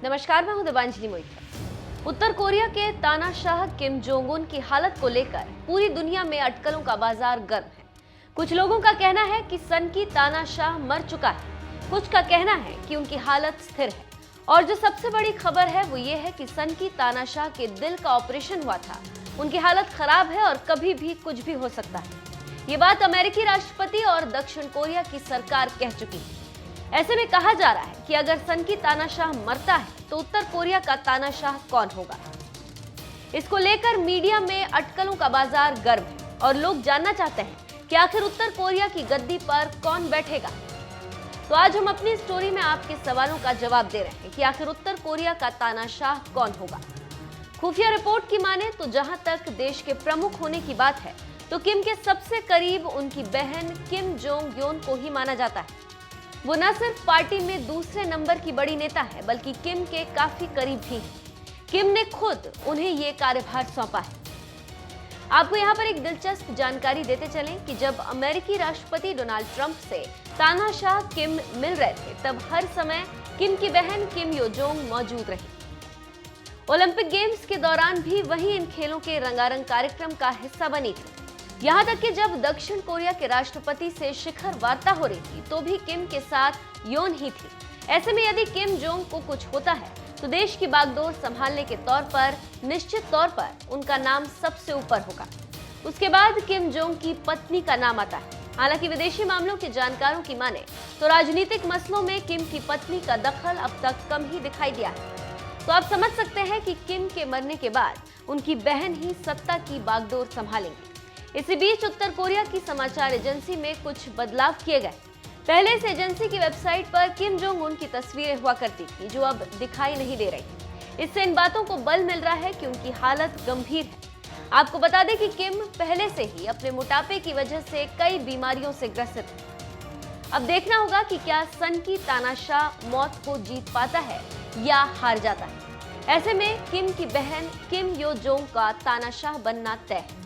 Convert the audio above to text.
नमस्कार, मैं हूं देवांजलि मोहित। उत्तर कोरिया के तानाशाह किम जोंग उन की हालत को लेकर पूरी दुनिया में अटकलों का बाजार गर्म है। कुछ लोगों का कहना है कि सन की तानाशाह मर चुका है, कुछ का कहना है कि उनकी हालत स्थिर है, और जो सबसे बड़ी खबर है वो ये है कि सन की तानाशाह के दिल का ऑपरेशन हुआ था, उनकी हालत खराब है और कभी भी कुछ भी हो सकता है। ये बात अमेरिकी राष्ट्रपति और दक्षिण कोरिया की सरकार कह चुकी है। ऐसे में कहा जा रहा है कि अगर सन की तानाशाह मरता है तो उत्तर कोरिया का तानाशाह कौन होगा। इसको लेकर मीडिया में अटकलों का बाजार गर्म है और लोग जानना चाहते हैं कि आखिर उत्तर कोरिया की गद्दी पर कौन बैठेगा। तो आज हम अपनी स्टोरी में आपके सवालों का जवाब दे रहे हैं कि आखिर उत्तर कोरिया का तानाशाह कौन होगा। खुफिया रिपोर्ट की माने तो जहां तक देश के प्रमुख होने की बात है तो किम के सबसे करीब उनकी बहन किम जोंग योन को ही माना जाता है। वो न सिर्फ पार्टी में दूसरे नंबर की बड़ी नेता है बल्कि किम के काफी करीब भी है। किम ने खुद उन्हें ये कार्यभार सौंपा है। आपको यहाँ पर एक दिलचस्प जानकारी देते चलें कि जब अमेरिकी राष्ट्रपति डोनाल्ड ट्रंप से तानाशाह किम मिल रहे थे तब हर समय किम की बहन किम यो जोंग मौजूद रही। ओलंपिक गेम्स के दौरान भी वही इन खेलों के रंगारंग कार्यक्रम का हिस्सा बनी थी। यहाँ तक कि जब दक्षिण कोरिया के राष्ट्रपति से शिखर वार्ता हो रही थी तो भी किम के साथ योन ही थी। ऐसे में यदि किम जोंग को कुछ होता है तो देश की बागडोर संभालने के तौर पर निश्चित तौर पर उनका नाम सबसे ऊपर होगा। उसके बाद किम जोंग की पत्नी का नाम आता है। हालांकि विदेशी मामलों के जानकारों की माने तो राजनीतिक मसलों में किम की पत्नी का दखल अब तक कम ही दिखाई दिया है। तो आप समझ सकते हैं कि किम के मरने के बाद उनकी बहन ही सत्ता की बागडोर संभालेंगी। इसी बीच उत्तर कोरिया की समाचार एजेंसी में कुछ बदलाव किए गए। पहले इस एजेंसी की वेबसाइट पर किम जोंग उन की तस्वीरें हुआ करती थी जो अब दिखाई नहीं दे रही। इससे इन बातों को बल मिल रहा है कि उनकी हालत गंभीर है। आपको बता दें कि किम पहले से ही अपने मोटापे की वजह से कई बीमारियों से ग्रसित है। अब देखना होगा कि क्या सन की तानाशाह मौत को जीत पाता है या हार जाता है। ऐसे में किम की बहन किम यो जोंग का तानाशाह बनना तय है।